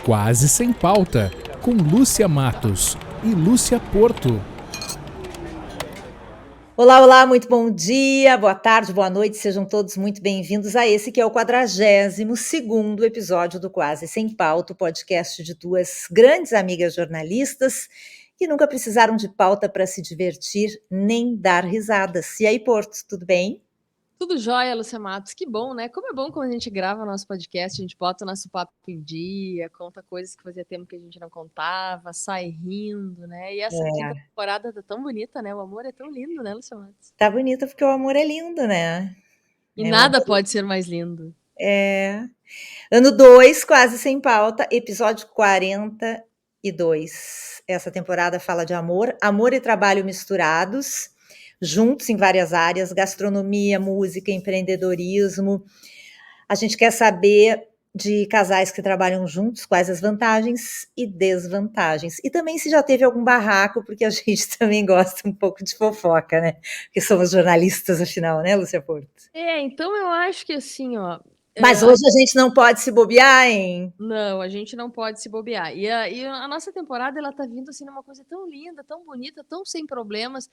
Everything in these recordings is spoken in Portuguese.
Quase Sem Pauta, com Lúcia Matos e Lúcia Porto. Olá, olá, muito bom dia, boa tarde, boa noite, sejam todos muito bem-vindos a esse que é o 42º episódio do Quase Sem Pauta, o podcast de duas grandes amigas jornalistas que nunca precisaram de pauta para se divertir nem dar risadas. E aí, Porto, tudo bem? Tudo jóia, Lúcia Matos. Que bom, né? Como é bom quando a gente grava nosso podcast, a gente bota o nosso papo em dia, conta coisas que fazia tempo que a gente não contava, sai rindo, né? E essa quinta temporada tá tão bonita, né? O amor é tão lindo, né, Lúcia Matos? Tá bonita porque o amor é lindo, né? E nada pode ser mais lindo. Ano 2, Quase Sem Pauta, episódio 42. Essa temporada fala de amor e trabalho misturados, juntos em várias áreas, gastronomia, música, empreendedorismo. A gente quer saber de casais que trabalham juntos, quais as vantagens e desvantagens. E também se já teve algum barraco, porque a gente também gosta um pouco de fofoca, né? Porque somos jornalistas, afinal, né, Lúcia Porto? Então eu acho que assim, ó... Mas hoje a gente não pode se bobear, hein? Não, a gente não pode se bobear. E a nossa temporada, ela tá vindo assim numa coisa tão linda, tão bonita, tão sem problemas,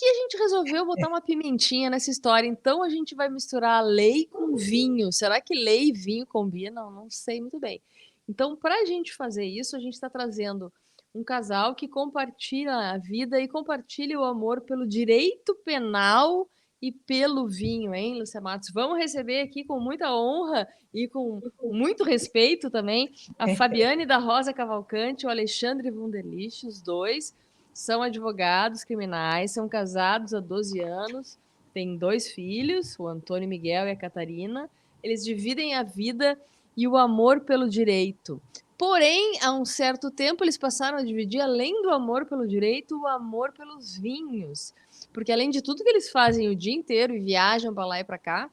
que a gente resolveu botar uma pimentinha nessa história. Então a gente vai misturar lei com vinho. Será que lei e vinho combinam? Não sei muito bem. Então, para a gente fazer isso, a gente está trazendo um casal que compartilha a vida e compartilha o amor pelo direito penal e pelo vinho, hein, Lúcia Matos? Vamos receber aqui com muita honra e com muito respeito também a Fabiane da Rosa Cavalcante e o Alexandre Wunderlich, os dois. São advogados criminais, são casados há 12 anos, têm 2 filhos, o Antônio Miguel e a Catarina. Eles dividem a vida e o amor pelo direito. Porém, há um certo tempo, eles passaram a dividir, além do amor pelo direito, o amor pelos vinhos. Porque, além de tudo que eles fazem o dia inteiro e viajam para lá e para cá,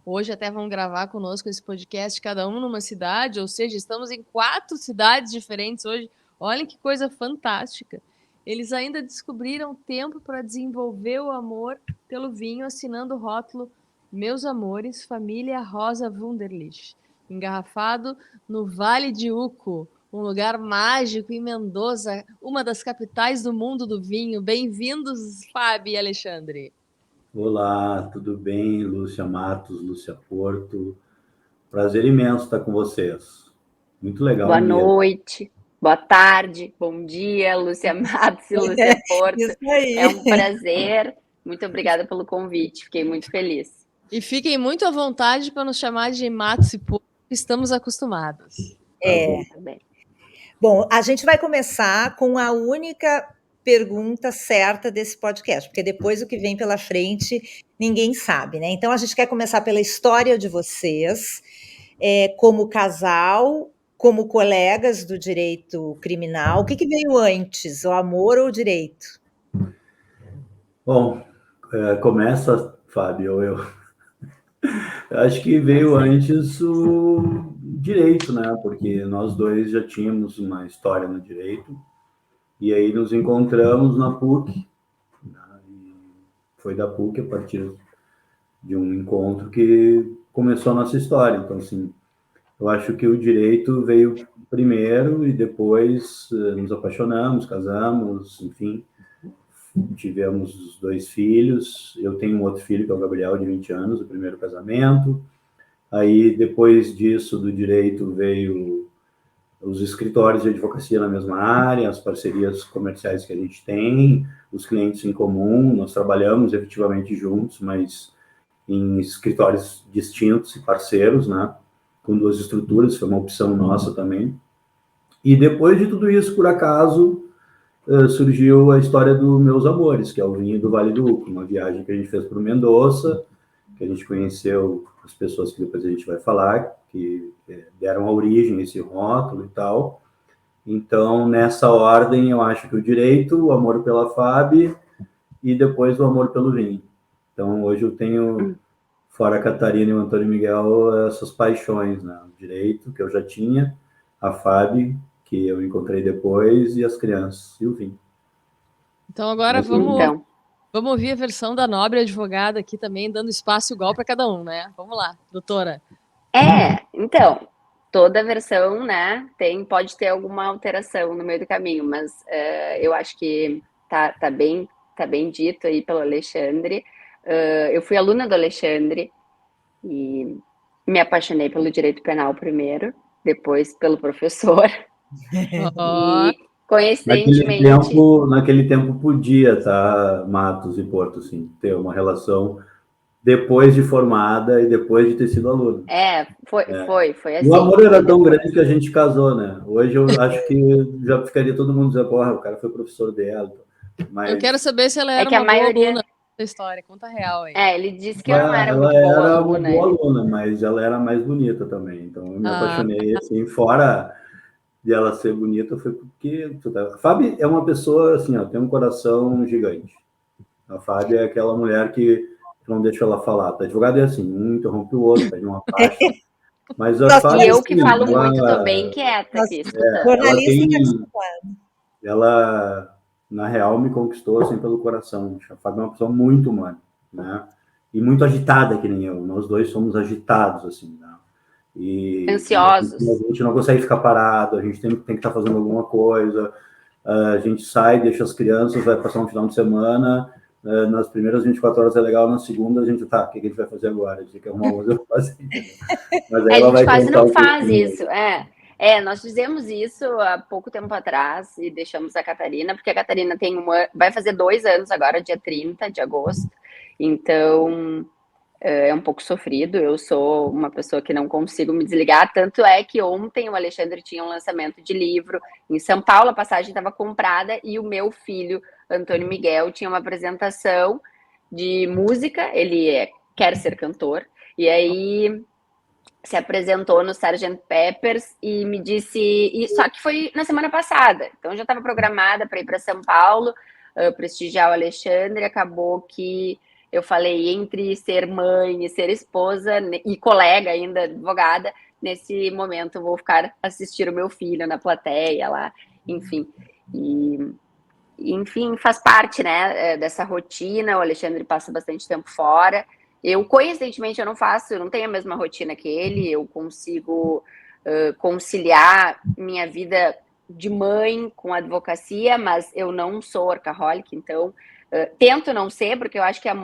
hoje até vão gravar conosco esse podcast, cada um numa cidade, ou seja, estamos em 4 cidades diferentes hoje. Olhem que coisa fantástica. Eles ainda descobriram tempo para desenvolver o amor pelo vinho, assinando o rótulo Meus Amores, Família Rosa Wunderlich, engarrafado no Vale de Uco, um lugar mágico em Mendoza, uma das capitais do mundo do vinho. Bem-vindos, Fábio e Alexandre. Olá, tudo bem? Lúcia Matos, Lúcia Porto. Prazer imenso estar com vocês. Muito legal. Boa noite. Boa tarde, bom dia, Lúcia Matos e Lúcia Porto. É um prazer. Muito obrigada pelo convite, fiquei muito feliz. E fiquem muito à vontade para nos chamar de Matos e Porto, estamos acostumados. Bom, a gente vai começar com a única pergunta certa desse podcast, porque depois o que vem pela frente ninguém sabe, né? Então a gente quer começar pela história de vocês, como casal, como colegas do direito criminal. O que veio antes, o amor ou o direito? Bom, começa, Fábio, ou eu. Acho que veio antes o direito, né? Porque nós dois já tínhamos uma história no direito, e aí nos encontramos na PUC, né? E foi da PUC, a partir de um encontro, que começou a nossa história. Então, assim, eu acho que o direito veio primeiro e depois nos apaixonamos, casamos, enfim, tivemos os 2 filhos. Eu tenho um outro filho, que é o Gabriel, de 20 anos, o primeiro casamento. Aí, depois disso, do direito, veio os escritórios de advocacia na mesma área, as parcerias comerciais que a gente tem, os clientes em comum. Nós trabalhamos efetivamente juntos, mas em escritórios distintos e parceiros, né? Com 2 estruturas, foi uma opção nossa também. E depois de tudo isso, por acaso, surgiu a história do Meus Amores, que é o vinho do Vale do Uco, uma viagem que a gente fez para o Mendoza, que a gente conheceu as pessoas que depois a gente vai falar, que deram a origem a esse rótulo e tal. Então, nessa ordem, eu acho que o direito, o amor pela FAB e depois o amor pelo vinho. Então, hoje eu tenho, fora a Catarina e o Antônio Miguel, essas paixões, né? O direito, que eu já tinha, a FAB, que eu encontrei depois, e as crianças, e o vinho. Então agora vamos ouvir a versão da nobre advogada aqui também, dando espaço igual para cada um, né? Vamos lá, doutora. Então, toda versão, né, pode ter alguma alteração no meio do caminho, mas eu acho que tá bem dito aí pelo Alexandre. Eu fui aluna do Alexandre e me apaixonei pelo direito penal primeiro, depois pelo professor. E coincidentemente... Naquele tempo podia, tá, Matos e Porto, assim, ter uma relação depois de formada e depois de ter sido aluna. Foi assim. O amor era tão grande que a gente casou, né? Hoje eu acho que já ficaria todo mundo dizendo, porra, o cara foi professor dela. Mas... Eu quero saber se ela era uma boa aluna da história. Conta real aí. Ele disse que eu não era muito boa aluna. Ela era uma boa aluna, mas ela era mais bonita também. Então eu me apaixonei, assim, fora de ela ser bonita, foi porque... A Fábio é uma pessoa, assim, ó, tem um coração gigante. A Fábio é aquela mulher que não deixa ela falar. O advogado é assim, um interrompe o outro, pede uma parte. Mas a Fábio, e eu que falo muito, tô bem quieta aqui. Ela, na real, me conquistou assim, pelo coração. A Fábio é uma pessoa muito humana, né? E muito agitada, que nem eu. Nós dois somos agitados, assim, né? E ansiosos. A gente não consegue ficar parado, a gente tem que estar fazendo alguma coisa. A gente sai, deixa as crianças, vai passar um final de semana. Nas primeiras 24 horas é legal, na segunda a gente, o que a gente vai fazer agora? A gente tem que arrumar uma coisa pra fazer. Mas aí a gente quase não faz isso, nós fizemos isso há pouco tempo atrás e deixamos a Catarina, porque a Catarina vai fazer 2 anos agora, dia 30 de agosto, então é um pouco sofrido. Eu sou uma pessoa que não consigo me desligar, tanto é que ontem o Alexandre tinha um lançamento de livro em São Paulo, a passagem estava comprada e o meu filho, Antônio Miguel, tinha uma apresentação de música, ele quer ser cantor, e aí se apresentou no Sgt. Peppers e me disse, só que foi na semana passada, então eu já estava programada para ir para São Paulo, prestigiar o Alexandre. Acabou que eu falei, entre ser mãe e ser esposa e colega ainda, advogada, nesse momento eu vou ficar assistir o meu filho na plateia lá, enfim. Enfim, faz parte, né, dessa rotina. O Alexandre passa bastante tempo fora. Eu, coincidentemente, eu não tenho a mesma rotina que ele. Eu consigo conciliar minha vida de mãe com a advocacia, mas eu não sou workaholic, então tento não ser, porque eu acho que a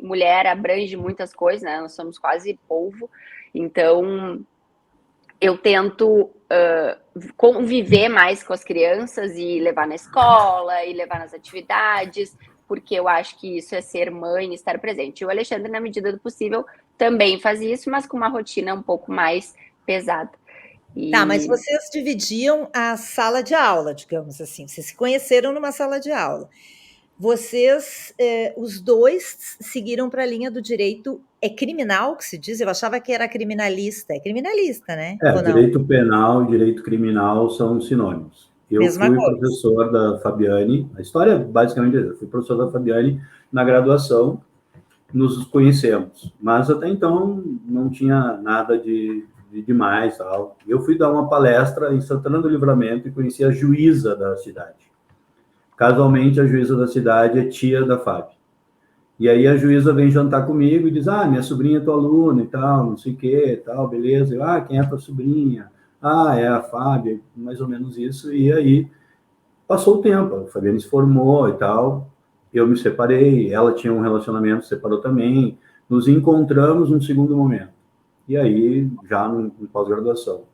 mulher abrange muitas coisas, né? Nós somos quase polvo, então eu tento conviver mais com as crianças e levar na escola e levar nas atividades, porque eu acho que isso é ser mãe e estar presente. E o Alexandre, na medida do possível, também faz isso, mas com uma rotina um pouco mais pesada. Tá, mas vocês dividiam a sala de aula, digamos assim. Vocês se conheceram numa sala de aula. Vocês, os dois, seguiram para a linha do direito criminal, que se diz? Eu achava que era criminalista. É criminalista, né? Direito penal e direito criminal são sinônimos. Eu fui professor da Fabiane, a história basicamente é, eu fui professor da Fabiane na graduação, nos conhecemos, mas até então não tinha nada de demais, tal. Eu fui dar uma palestra em Santana do Livramento e conheci a juíza da cidade. Casualmente, a juíza da cidade é tia da Fábio. E aí a juíza vem jantar comigo e diz, minha sobrinha é tua aluna e tal, não sei o quê, tal, beleza. Eu, quem é tua sobrinha? É a Fábio, mais ou menos isso. E aí passou o tempo, a Fabiane se formou e tal, eu me separei, ela tinha um relacionamento, se separou também, nos encontramos num segundo momento. E aí, já no pós-graduação.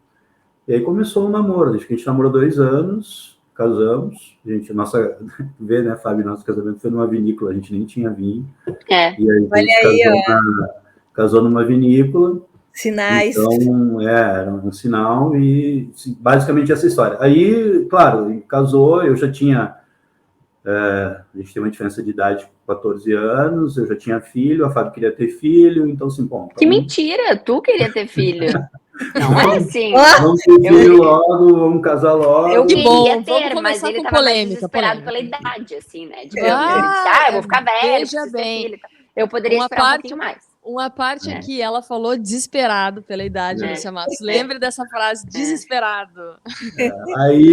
E aí começou o namoro, acho que a gente namorou 2 anos, casamos, vê, né, Fábio, nosso casamento foi numa vinícola, a gente nem tinha vinho. E aí a gente casou numa vinícola. Sinais. Então, era um sinal e basicamente essa história. Aí, claro, casou, eu já tinha... a gente tem uma diferença de idade, 14 anos, eu já tinha filho, a Fábio queria ter filho, então assim, bom... Que mentira! Tu queria ter filho! Não é assim. Vamos ter filho logo, vamos casar logo. Eu queria ter, mas ele estava mais desesperado pela idade, assim, né? Ele disse, eu vou ficar velho, veja bem. Filho. Eu poderia esperar um pouquinho mais. Uma parte aqui, ela falou desesperado pela idade, Lúcia Matos. Lembre dessa frase, desesperado. Aí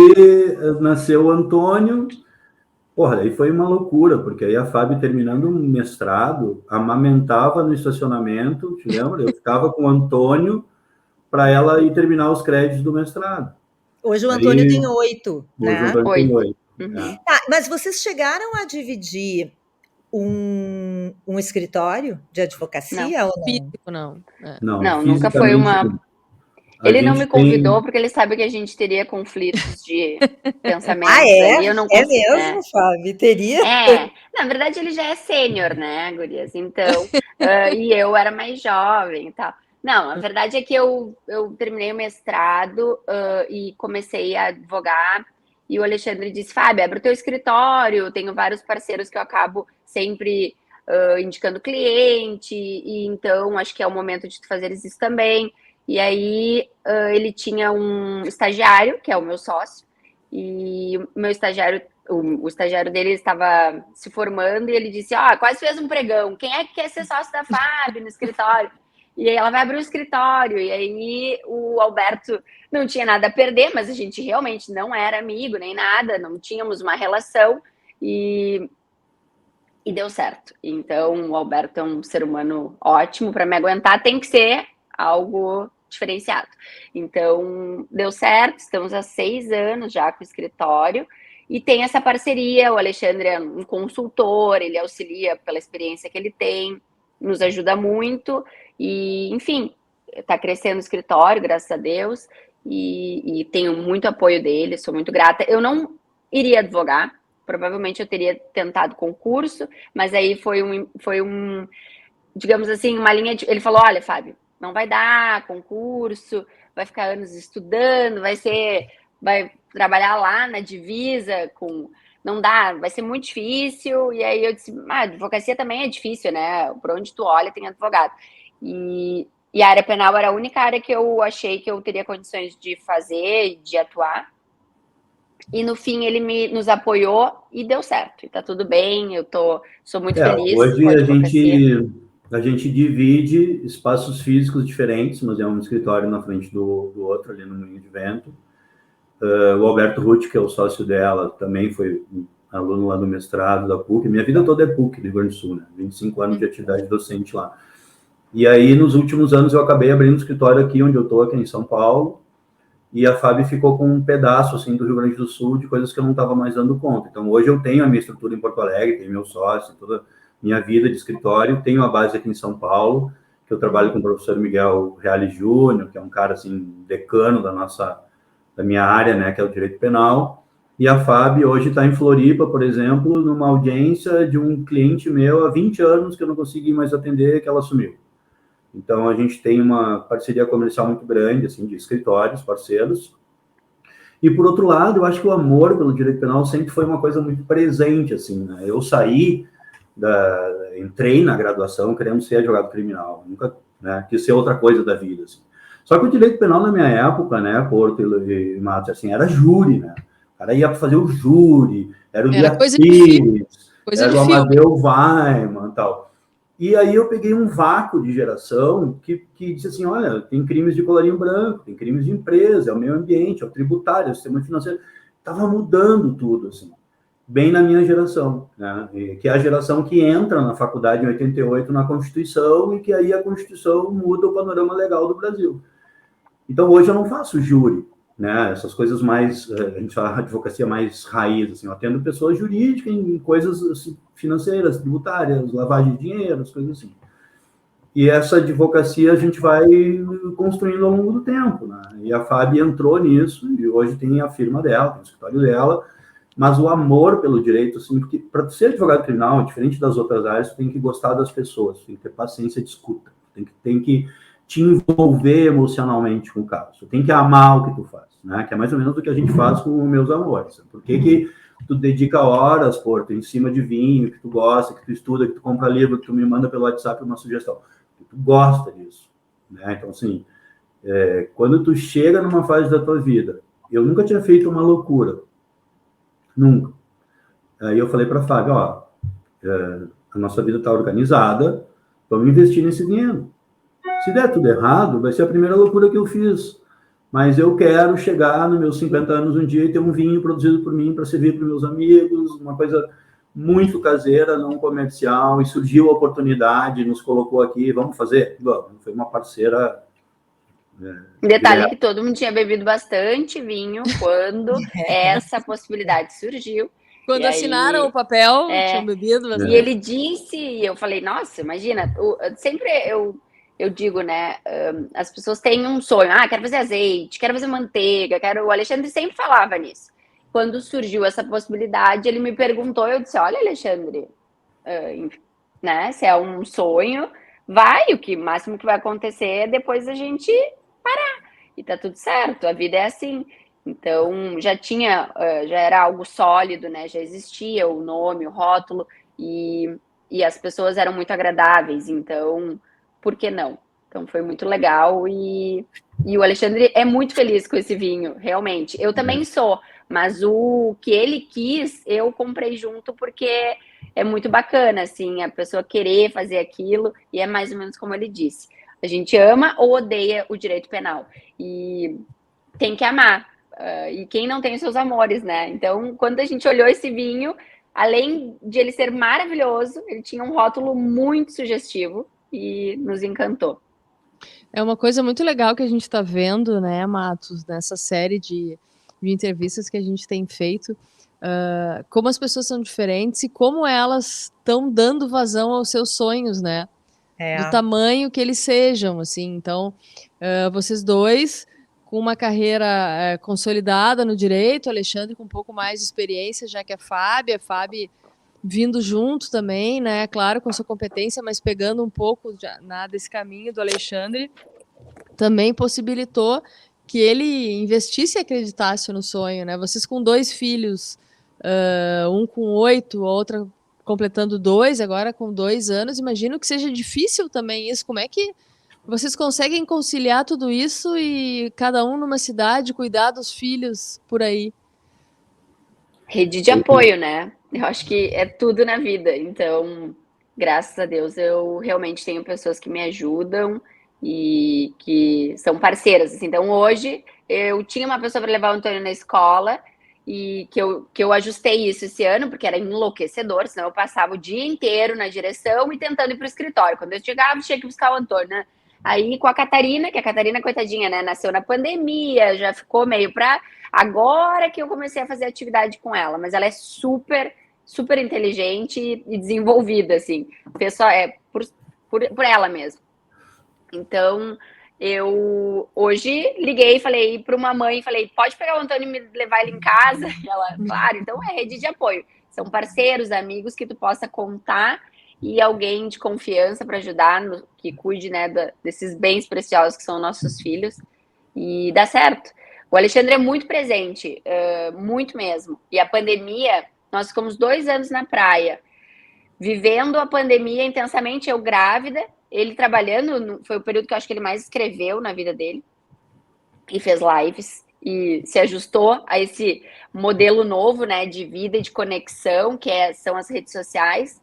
nasceu o Antônio. Porra, aí foi uma loucura, porque aí a Fábio, terminando um mestrado, amamentava no estacionamento, te lembra? Eu ficava com o Antônio para ela ir terminar os créditos do mestrado. Hoje o Antônio tem 8, né? Hoje o Antônio tem 8. Tá, mas vocês chegaram a dividir um escritório de advocacia ou não? Físico, não. Não, nunca foi uma... Ele não me convidou porque ele sabe que a gente teria conflitos de pensamentos. É? Eu não mesmo, Fábio? Teria? Na verdade, ele já é sênior, né, gurias? Então, e eu era mais jovem e tal. Não, a verdade é que eu terminei o mestrado e comecei a advogar. E o Alexandre disse, Fábio, abre o teu escritório, tenho vários parceiros que eu acabo sempre indicando cliente, e então acho que é o momento de tu fazeres isso também. E aí ele tinha um estagiário, que é o meu sócio, e o meu estagiário, o estagiário dele estava se formando, e ele disse, quase fez um pregão, quem é que quer ser sócio da Fábio no escritório? E aí ela vai abrir um escritório, e aí o Alberto não tinha nada a perder, mas a gente realmente não era amigo nem nada, não tínhamos uma relação, e deu certo. Então o Alberto é um ser humano ótimo para me aguentar, tem que ser algo diferenciado. Então deu certo, estamos há 6 anos já com o escritório, e tem essa parceria, o Alexandre é um consultor, ele auxilia pela experiência que ele tem, nos ajuda muito, e, enfim, está crescendo o escritório, graças a Deus, e tenho muito apoio dele, sou muito grata. Eu não iria advogar, provavelmente eu teria tentado concurso, mas aí foi um digamos assim, uma linha de... Ele falou, olha, Fábio, não vai dar concurso, vai ficar anos estudando, vai trabalhar lá na divisa com... Não dá, vai ser muito difícil. E aí eu disse, a advocacia também é difícil, né? Por onde tu olha tem advogado. E a área penal era a única área que eu achei que eu teria condições de fazer, de atuar. E no fim ele nos apoiou e deu certo. E tá tudo bem, sou muito feliz. Hoje a gente divide espaços físicos diferentes, mas é um escritório na frente do outro, ali no Moinho de Vento. O Alberto Ruth, que é o sócio dela, também foi aluno lá do mestrado da PUC. Minha vida toda é PUC, do Rio Grande do Sul, né? 25 anos de atividade docente lá. E aí, nos últimos anos, eu acabei abrindo um escritório aqui onde eu estou, aqui em São Paulo, e a Fábio ficou com um pedaço, assim, do Rio Grande do Sul, de coisas que eu não estava mais dando conta. Então, hoje eu tenho a minha estrutura em Porto Alegre, tenho meu sócio, toda a minha vida de escritório, tenho a base aqui em São Paulo, que eu trabalho com o professor Miguel Reale Júnior, que é um cara, assim, decano da minha área, né, que é o direito penal, e a Fábio hoje está em Floripa, por exemplo, numa audiência de um cliente meu há 20 anos que eu não consegui mais atender, que ela assumiu. Então, a gente tem uma parceria comercial muito grande, assim, de escritórios, parceiros. E, por outro lado, eu acho que o amor pelo direito penal sempre foi uma coisa muito presente, assim, né? Eu entrei na graduação querendo ser advogado criminal, nunca, né, quis ser outra coisa da vida, assim. Só que o direito penal, na minha época, né, Porto e Matos, assim, era júri, né? O cara ia fazer o júri, era o Beatriz, era o Amadeu Weiman e tal. E aí eu peguei um vácuo de geração que disse assim, olha, tem crimes de colarinho branco, tem crimes de empresa, é o meio ambiente, é o tributário, é o sistema financeiro. Estava mudando tudo, assim, bem na minha geração, né? Que é a geração que entra na faculdade em 88 na Constituição, e que aí a Constituição muda o panorama legal do Brasil. Então, hoje eu não faço júri, né? Essas coisas mais, a gente fala advocacia mais raiz, assim, eu atendo pessoas jurídicas em coisas assim, financeiras, tributárias, lavagem de dinheiro, as coisas assim. E essa advocacia a gente vai construindo ao longo do tempo, né? E a Fábio entrou nisso, e hoje tem a firma dela, tem o escritório dela, mas o amor pelo direito, assim, porque para ser advogado criminal, diferente das outras áreas, tu tem que gostar das pessoas, tem que ter paciência de escuta, tem que te envolver emocionalmente com o caso, tem que amar o que tu faz, né? Que é mais ou menos o que a gente faz com os meus amores. Por que tu dedica horas, Porto, em cima de vinho, que tu gosta, que tu estuda, que tu compra livro, que tu me manda pelo WhatsApp uma sugestão? Tu gosta disso, né? Então, assim, quando tu chega numa fase da tua vida, eu nunca tinha feito uma loucura, nunca. Aí eu falei para a Fábio, a nossa vida está organizada, vamos investir nesse dinheiro. Se der tudo errado, vai ser a primeira loucura que eu fiz. Mas eu quero chegar nos meus 50 anos um dia e ter um vinho produzido por mim para servir para meus amigos, uma coisa muito caseira, não comercial, e surgiu a oportunidade, nos colocou aqui, vamos fazer? Vamos. Foi uma parceira Detalhe que todo mundo tinha bebido bastante vinho quando essa possibilidade surgiu. Quando E assinaram aí, o papel, tinham bebido bastante. E ele disse, e eu falei, nossa, imagina, sempre eu digo, né, as pessoas têm um sonho, quero fazer azeite, quero fazer manteiga, o Alexandre sempre falava nisso. Quando surgiu essa possibilidade, ele me perguntou, eu disse, olha, Alexandre, né, se é um sonho, vai, o máximo que vai acontecer é depois a gente parar, e tá tudo certo, a vida é assim. Então, já era algo sólido, né, já existia o nome, o rótulo, e as pessoas eram muito agradáveis, então, por que não? Então, foi muito legal, e o Alexandre é muito feliz com esse vinho, realmente. Eu também sou, mas o que ele quis, eu comprei junto, porque é muito bacana, assim, a pessoa querer fazer aquilo, e é mais ou menos como ele disse. A gente ama ou odeia o direito penal, e tem que amar. E quem não tem os seus amores, né? Então, quando a gente olhou esse vinho, além de ele ser maravilhoso, ele tinha um rótulo muito sugestivo e nos encantou. É uma coisa muito legal que a gente está vendo, né, Matos, nessa série de entrevistas que a gente tem feito, como as pessoas são diferentes e como elas estão dando vazão aos seus sonhos, né? Do tamanho que eles sejam, assim. Então, vocês dois com uma carreira consolidada no direito, Alexandre com um pouco mais de experiência, já que a Fábio vindo junto também, né? Claro, com sua competência, mas pegando um pouco desse caminho do Alexandre, também possibilitou que ele investisse e acreditasse no sonho, né? Vocês com 2 filhos, um com 8, a outra completando 2, agora com 2 anos, imagino que seja difícil também isso. Como é que vocês conseguem conciliar tudo isso e cada um numa cidade, cuidar dos filhos por aí? Rede de apoio, né? Eu acho que é tudo na vida. Então, graças a Deus, eu realmente tenho pessoas que me ajudam e que são parceiras. Assim. Então, hoje, eu tinha uma pessoa para levar o Antônio na escola e que eu ajustei isso esse ano, porque era enlouquecedor, senão eu passava o dia inteiro na direção e tentando ir para o escritório. Quando eu chegava, tinha que buscar o Antônio, né? Aí com a Catarina, que a Catarina, coitadinha, né, nasceu na pandemia, já ficou meio pra... Agora que eu comecei a fazer atividade com ela, mas ela é super, super inteligente e desenvolvida, assim. Pessoal, por ela mesmo. Então, eu hoje liguei, falei para uma mãe, falei, pode pegar o Antônio e me levar ele em casa? E ela, claro, então é rede de apoio. São parceiros, amigos que tu possa contar e alguém de confiança para ajudar, que cuide, né, desses bens preciosos que são nossos filhos, e dá certo. O Alexandre é muito presente, muito mesmo. E a pandemia, nós ficamos 2 anos na praia, vivendo a pandemia intensamente, eu grávida, ele trabalhando, foi o período que eu acho que ele mais escreveu na vida dele, e fez lives, e se ajustou a esse modelo novo, né, de vida e de conexão, são as redes sociais.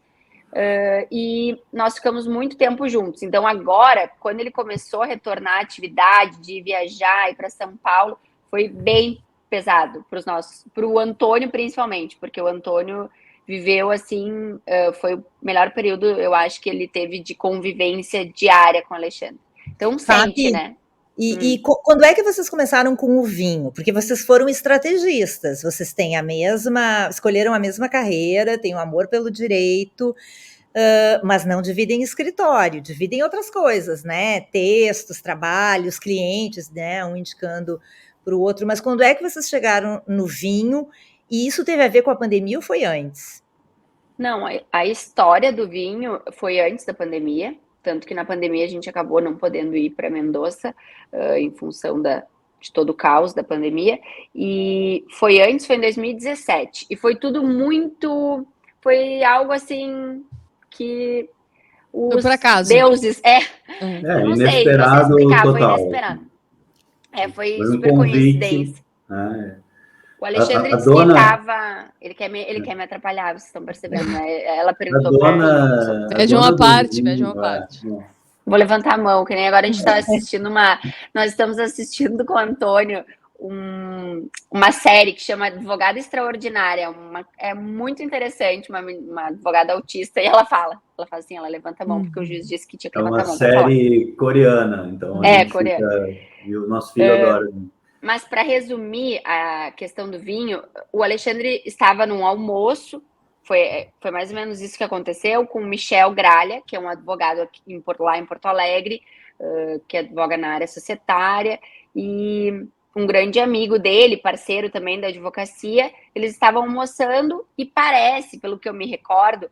E nós ficamos muito tempo juntos. Então agora, quando ele começou a retornar à atividade de viajar, ir para São Paulo, foi bem pesado para o Antônio principalmente, porque o Antônio viveu assim, foi o melhor período, eu acho que ele teve de convivência diária com o Alexandre. Então sente, né? E quando é que vocês começaram com o vinho? Porque vocês foram estrategistas, vocês têm escolheram a mesma carreira, têm um amor pelo direito, mas não dividem escritório, dividem outras coisas, né? Textos, trabalhos, clientes, né? Um indicando para o outro. Mas quando é que vocês chegaram no vinho? E isso teve a ver com a pandemia ou foi antes? Não, a história do vinho foi antes da pandemia. Tanto que na pandemia a gente acabou não podendo ir para Mendoza, em função de todo o caos da pandemia. E foi em 2017. E foi tudo muito... Foi algo assim que os deuses... eu não sei explicar, total. foi inesperado. Foi super um coincidência. O Alexandre disse que ele quer me atrapalhar, vocês estão percebendo, né? Ela perguntou para mim. Veja uma parte. Vou levantar a mão, que nem agora a gente está assistindo nós estamos assistindo com o Antônio uma série que chama Advogada Extraordinária. É muito interessante, uma advogada autista, e ela fala assim, ela levanta a mão, porque o juiz disse que tinha que levantar a mão. É uma série coreana, então. Coreana. E o nosso filho adora. Mas para resumir a questão do vinho, o Alexandre estava num almoço, foi mais ou menos isso que aconteceu, com o Michel Gralha, que é um advogado aqui lá em Porto Alegre, que advoga na área societária, e um grande amigo dele, parceiro também da advocacia. Eles estavam almoçando e parece, pelo que eu me recordo,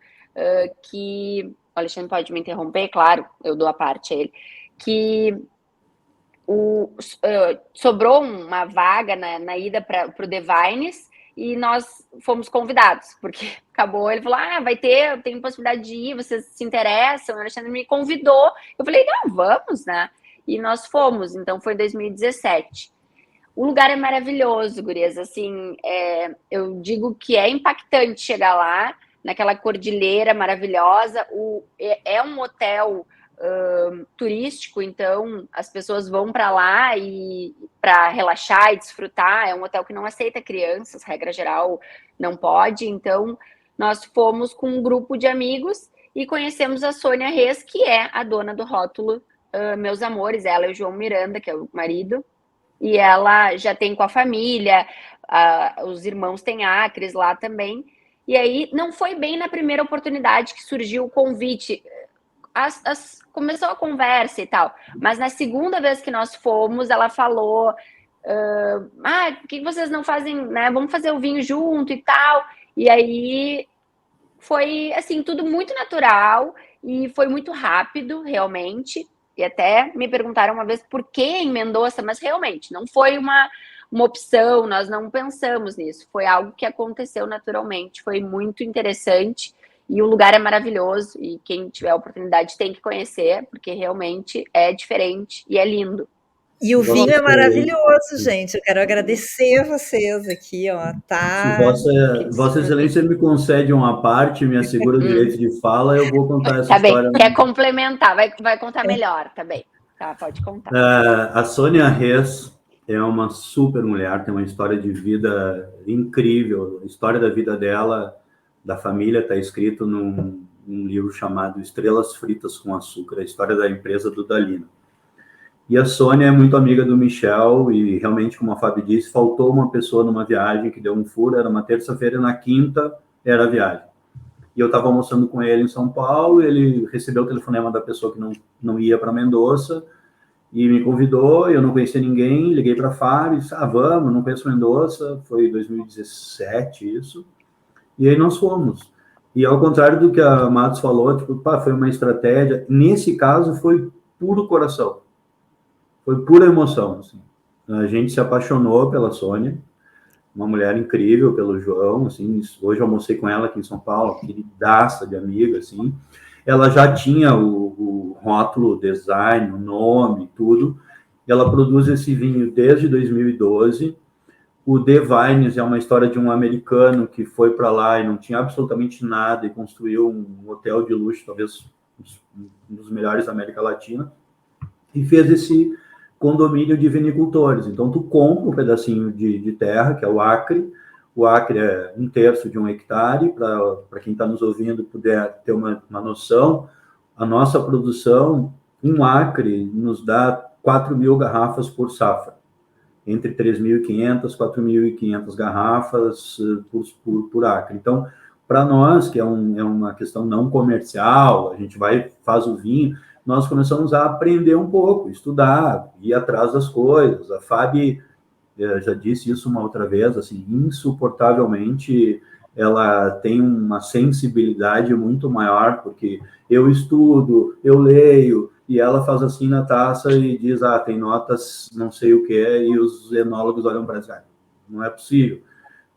que... O Alexandre pode me interromper, claro, eu dou a parte a ele, que sobrou uma vaga na ida para o The Vines e nós fomos convidados, porque acabou, ele falou, tem possibilidade de ir, vocês se interessam? O Alexandre me convidou, eu falei, não, vamos, né? E nós fomos, então foi em 2017. O lugar é maravilhoso, gurias, assim, eu digo que é impactante chegar lá, naquela cordilheira maravilhosa, é um hotel turístico, então as pessoas vão para lá e para relaxar e desfrutar. É um hotel que não aceita crianças, regra geral não pode. Então nós fomos com um grupo de amigos e conhecemos a Sônia Reis, que é a dona do rótulo Meus Amores. Ela e o João Miranda, que é o marido, e ela já tem com a família, os irmãos têm acres lá também. E aí não foi bem na primeira oportunidade que surgiu o convite. Começou a conversa e tal, mas na segunda vez que nós fomos, ela falou, por que vocês não fazem, né, vamos fazer o vinho junto e tal, e aí foi, assim, tudo muito natural, e foi muito rápido, realmente, e até me perguntaram uma vez por que em Mendoza, mas realmente, não foi uma opção, nós não pensamos nisso, foi algo que aconteceu naturalmente, foi muito interessante. E o lugar é maravilhoso, e quem tiver a oportunidade tem que conhecer, porque realmente é diferente e é lindo. E o vinho é maravilhoso, gente. Eu quero agradecer a vocês aqui, ó. Tá. Se Vossa Excelência me concede uma parte, me assegura o direito de fala, eu vou contar essa história. Bem. Quer complementar, vai contar melhor, tá bem. Tá, pode contar. A Sônia Reis é uma super mulher, tem uma história de vida incrível. A história da vida dela, da família, está escrito num livro chamado Estrelas Fritas com Açúcar, a história da empresa do Dalino. E a Sônia é muito amiga do Michel, e realmente, como a Fábio disse, faltou uma pessoa numa viagem que deu um furo, era uma terça-feira, na quinta era a viagem. E eu estava almoçando com ele em São Paulo, ele recebeu o telefonema da pessoa que não ia para Mendoza, e me convidou, eu não conhecia ninguém, liguei para a Fábio, disse, vamos, não conheço Mendoza, foi 2017 isso. E aí nós fomos. E ao contrário do que a Matos falou, foi uma estratégia. Nesse caso, foi puro coração. Foi pura emoção. Assim. A gente se apaixonou pela Sônia, uma mulher incrível, pelo João. Assim, hoje eu almocei com ela aqui em São Paulo, queridaça de amiga. Assim. Ela já tinha o rótulo, o design, o nome, tudo. Ela produz esse vinho desde 2012. O The Vines é uma história de um americano que foi para lá e não tinha absolutamente nada e construiu um hotel de luxo, talvez um dos melhores da América Latina, e fez esse condomínio de vinicultores. Então, tu compra um pedacinho de terra, que é o acre. O acre é 1/3 de 1 hectare, para quem está nos ouvindo puder ter uma noção. A nossa produção, 1 acre, nos dá 4.000 garrafas por safra. Entre 3.500 e 4.500 garrafas por acre. Então, para nós, que é uma questão não comercial, a gente faz o vinho, nós começamos a aprender um pouco, estudar, ir atrás das coisas. A Fábio já disse isso uma outra vez, assim, insuportavelmente, ela tem uma sensibilidade muito maior, porque eu estudo, eu leio, e ela faz assim na taça e diz, tem notas não sei o que, e os enólogos olham para ela, não é possível.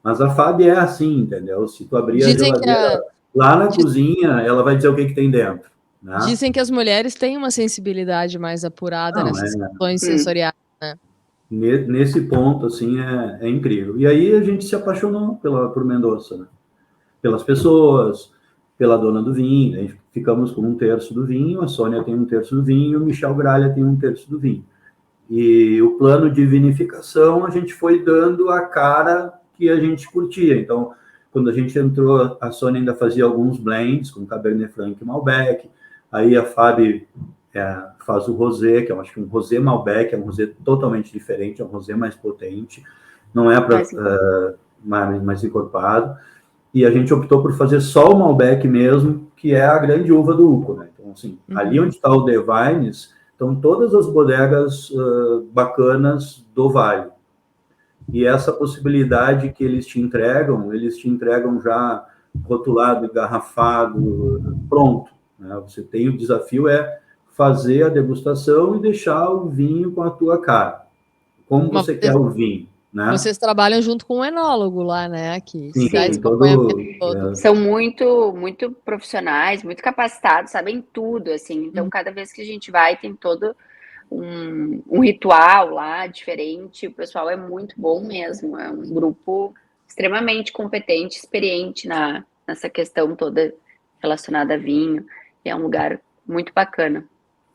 Mas a Fábio é assim, entendeu? Se tu abrir a geladeira lá na cozinha, ela vai dizer o que tem dentro. Né? Dizem que as mulheres têm uma sensibilidade mais apurada nessas questões sensoriais, né? Nesse ponto, assim, é incrível. E aí a gente se apaixonou por Mendoza, né? Pelas pessoas, pela dona do vinho, aí ficamos com 1/3 do vinho, a Sônia tem 1/3 do vinho, o Michel Gralha tem 1/3 do vinho. E o plano de vinificação, a gente foi dando a cara que a gente curtia. Então, quando a gente entrou, a Sônia ainda fazia alguns blends, com Cabernet Franc e Malbec, aí a Fábio faz o rosé, que eu acho que um rosé Malbec, é um rosé totalmente diferente, é um rosé mais potente, não é para mais encorpado, e a gente optou por fazer só o Malbec mesmo, que é a grande uva do Uco, né? Então, assim, ali onde está o Devines, estão todas as bodegas bacanas do Vale. E essa possibilidade que eles te entregam já rotulado, engarrafado, pronto. Né? Você tem o desafio fazer a degustação e deixar o vinho com a tua cara. Como você quer o vinho, né? Vocês trabalham junto com um enólogo lá, né? Que Sim, dá esse acompanhamento todo. São muito, muito profissionais, muito capacitados, sabem tudo, assim. Então, cada vez que a gente vai, tem todo um ritual lá diferente. O pessoal é muito bom mesmo. É um grupo extremamente competente, experiente nessa questão toda relacionada a vinho. É um lugar muito bacana.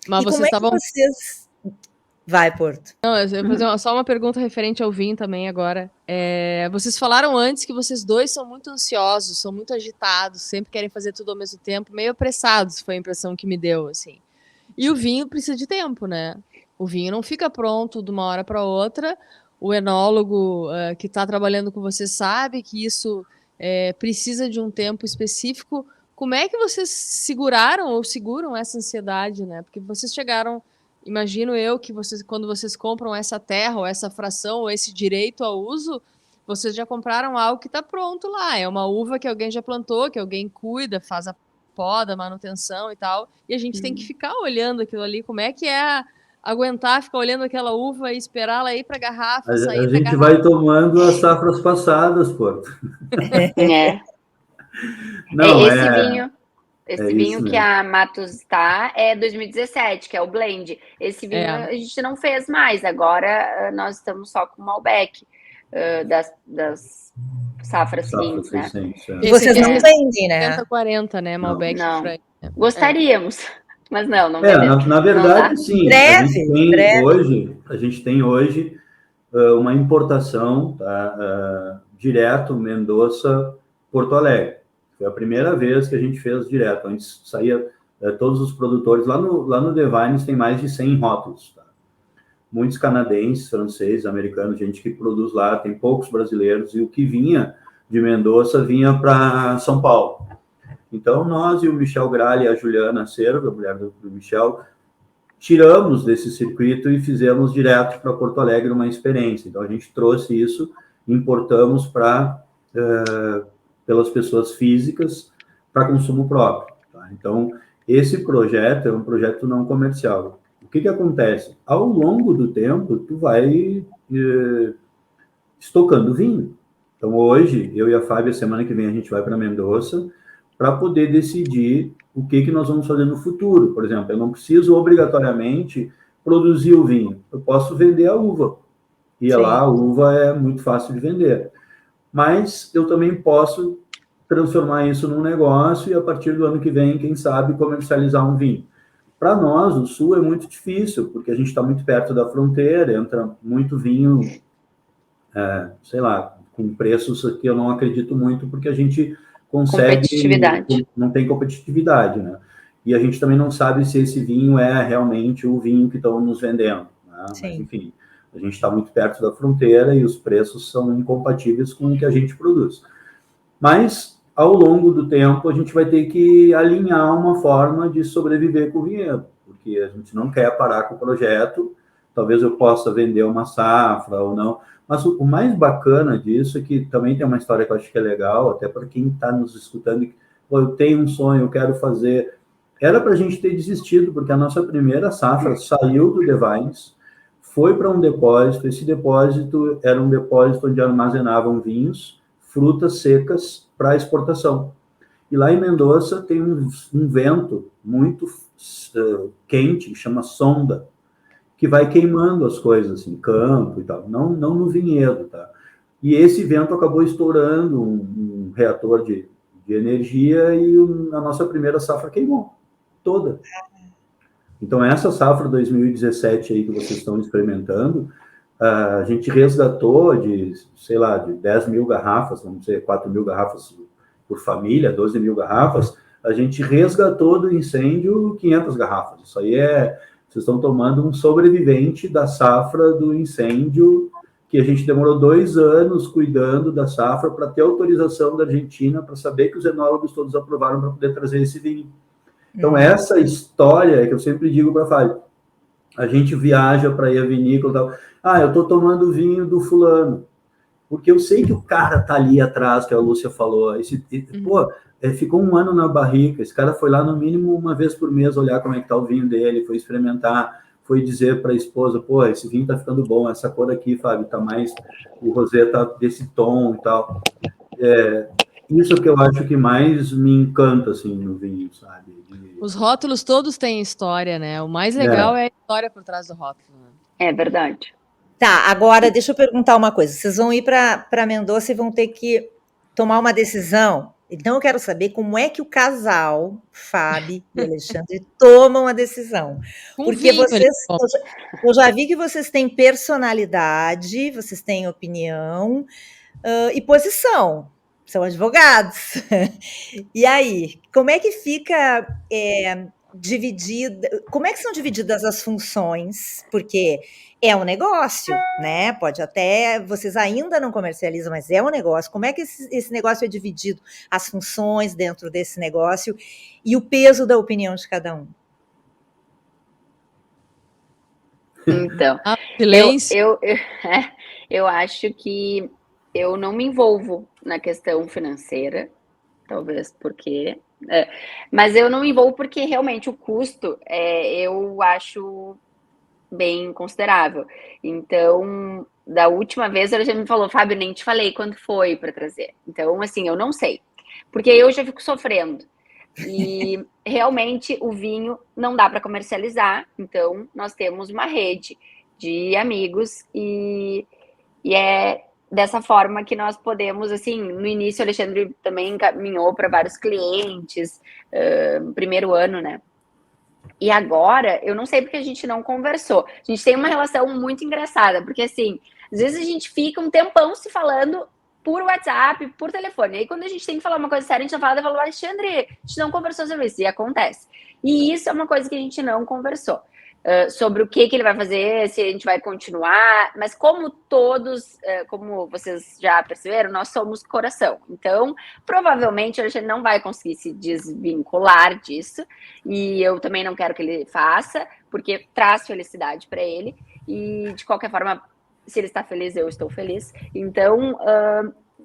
Mas E como vocês é que estavam. vocês... Vai, Porto. Não, eu vou fazer só uma pergunta referente ao vinho também agora. Vocês falaram antes que vocês dois são muito ansiosos, são muito agitados, sempre querem fazer tudo ao mesmo tempo, meio apressados, foi a impressão que me deu, assim. E o vinho precisa de tempo, né? O vinho não fica pronto de uma hora para outra. O enólogo que está trabalhando com você sabe que isso precisa de um tempo específico. Como é que vocês seguraram ou seguram essa ansiedade, né? Porque vocês chegaram... Imagino eu que quando vocês compram essa terra, ou essa fração, ou esse direito ao uso, vocês já compraram algo que está pronto lá. É uma uva que alguém já plantou, que alguém cuida, faz a poda, manutenção e tal. E a gente tem que ficar olhando aquilo ali. Como é que aguentar, ficar olhando aquela uva e esperar ela ir para a garrafa, sair A da gente garrafa? vai tomando as safras passadas, pô. Não, Esse vinho que mesmo. a Matos está é 2017, que é o blend. Esse vinho a gente não fez mais, agora nós estamos só com o Malbec das safras seguintes, né? E vocês não vendem, né? 40, né? Malbec não. Frank. Gostaríamos, mas não vendemos. Na verdade, sim. Breve. A gente tem hoje uma importação, direto Mendoza, Porto Alegre. Foi a primeira vez que a gente fez direto. Antes saía todos os produtores. Lá no Devines tem mais de 100 rótulos. Tá? Muitos canadenses, franceses, americanos, gente que produz lá. Tem poucos brasileiros. E o que vinha de Mendoza vinha para São Paulo. Então, nós e o Michel Gralha e a Juliana Cervo, a mulher do Michel, tiramos desse circuito e fizemos direto para Porto Alegre uma experiência. Então, a gente trouxe isso, importamos pelas pessoas físicas para consumo próprio. Tá? Então, esse projeto é um projeto não comercial. O que acontece? Ao longo do tempo, tu vai estocando vinho. Então, hoje, eu e a Fábio, a semana que vem, a gente vai para Mendoza para poder decidir o que nós vamos fazer no futuro. Por exemplo, eu não preciso obrigatoriamente produzir o vinho. Eu posso vender a uva. E lá, a uva é muito fácil de vender. Mas eu também posso transformar isso num negócio e, a partir do ano que vem, quem sabe, comercializar um vinho. Para nós, o Sul é muito difícil, porque a gente está muito perto da fronteira, entra muito vinho, sei lá, com preços que eu não acredito muito, porque a gente consegue... Não tem competitividade, né? E a gente também não sabe se esse vinho é realmente o vinho que estão nos vendendo. Né? Mas, enfim, a gente está muito perto da fronteira e os preços são incompatíveis com o que a gente produz. Mas, ao longo do tempo, a gente vai ter que alinhar uma forma de sobreviver com o vinhedo, porque a gente não quer parar com o projeto. Talvez eu possa vender uma safra ou não. Mas o mais bacana disso é que também tem uma história que eu acho que é legal, até para quem está nos escutando, eu tenho um sonho, eu quero fazer. Era para a gente ter desistido, porque a nossa primeira safra saiu do Devines, foi para um depósito. Esse depósito era um depósito onde armazenavam vinhos, frutas secas para exportação. E lá em Mendoza tem um vento muito quente, que chama sonda, que vai queimando as coisas, assim, campo e tal, não no vinhedo, tá? E esse vento acabou estourando um reator de energia e a nossa primeira safra queimou, toda. Então, essa safra 2017 aí que vocês estão experimentando, a gente resgatou de, sei lá, de 10 mil garrafas, vamos dizer, 4 mil garrafas por família, 12 mil garrafas, a gente resgatou do incêndio 500 garrafas. Isso aí vocês estão tomando um sobrevivente da safra do incêndio, que a gente demorou 2 anos cuidando da safra para ter autorização da Argentina, para saber que os enólogos todos aprovaram para poder trazer esse vinho. Então, essa história que eu sempre digo para a Fábio, a gente viaja para ir à vinícola e tal. Eu estou tomando vinho do fulano, porque eu sei que o cara tá ali atrás, que a Lúcia falou. Ficou 1 ano na barrica, esse cara foi lá no mínimo uma vez por mês olhar como é que tá o vinho dele, foi experimentar, foi dizer para a esposa, esse vinho tá ficando bom, essa cor aqui, Fábio, tá mais, o rosé tá desse tom e tal. Isso que eu acho que mais me encanta, assim, no vinho, sabe? Os rótulos todos têm história, né? O mais legal é a história por trás do rótulo. Né? É verdade. Tá, agora deixa eu perguntar uma coisa. Vocês vão ir para Mendoza e vão ter que tomar uma decisão. Então eu quero saber como é que o casal, Fábio e Alexandre, tomam a decisão. Porque eu já vi que vocês têm personalidade, vocês têm opinião e posição. São advogados. E aí, como é que fica dividida? Como é que são divididas as funções? Porque é um negócio, né? Pode até, vocês ainda não comercializam, mas é um negócio. Como é que esse negócio é dividido? As funções dentro desse negócio e o peso da opinião de cada um? Então, silêncio. Eu acho que eu não me envolvo na questão financeira, talvez porque... mas eu não me envolvo porque realmente o custo eu acho bem considerável. Então, da última vez, ela já me falou, Fábio, nem te falei quando foi para trazer. Então, assim, eu não sei. Porque eu já fico sofrendo. E realmente o vinho não dá para comercializar. Então, nós temos uma rede de amigos e é dessa forma que nós podemos, assim, no início o Alexandre também encaminhou para vários clientes, primeiro ano, né? E agora, eu não sei porque a gente não conversou. A gente tem uma relação muito engraçada, porque assim, às vezes a gente fica um tempão se falando por WhatsApp, por telefone. E aí quando a gente tem que falar uma coisa séria, a gente fala, Alexandre, a gente não conversou sobre isso. E acontece. E isso é uma coisa que a gente não conversou. Sobre o que ele vai fazer, se a gente vai continuar, mas como todos, como vocês já perceberam, nós somos coração, então provavelmente a gente não vai conseguir se desvincular disso, e eu também não quero que ele faça, porque traz felicidade para ele, e de qualquer forma, se ele está feliz, eu estou feliz, então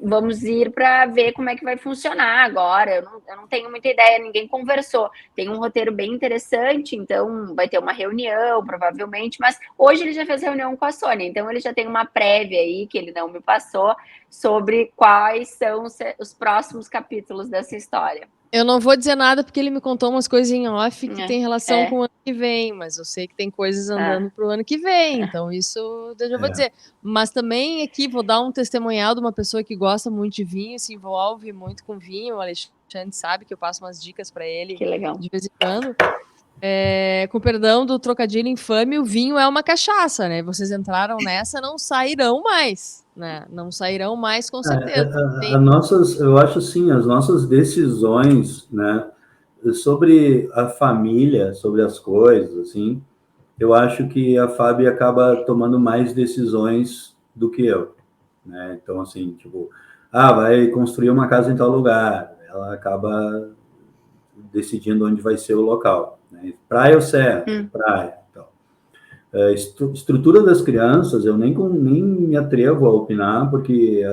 vamos ir para ver como é que vai funcionar agora. Eu não tenho muita ideia, ninguém conversou. Tem um roteiro bem interessante, então vai ter uma reunião, provavelmente, mas hoje ele já fez reunião com a Sônia, então ele já tem uma prévia aí, que ele não me passou, sobre quais são os próximos capítulos dessa história. Eu não vou dizer nada porque ele me contou umas coisas em off que tem relação com o ano que vem, mas eu sei que tem coisas andando para o ano que vem, então isso eu já vou dizer. Mas também aqui vou dar um testemunhal de uma pessoa que gosta muito de vinho, se envolve muito com vinho. O Alexandre sabe que eu passo umas dicas para ele de vez em quando. Com perdão do trocadilho infame, o vinho é uma cachaça, né? Vocês entraram nessa, não sairão mais, né? Não sairão mais, com certeza. Eu acho assim, as nossas decisões, né, sobre a família, sobre as coisas, assim, eu acho que a Fábio acaba tomando mais decisões do que eu, né? Então, assim, tipo, vai construir uma casa em tal lugar, ela acaba decidindo onde vai ser o local. Praia ou serra? Praia. Então, estrutura das crianças, eu nem me atrevo a opinar, porque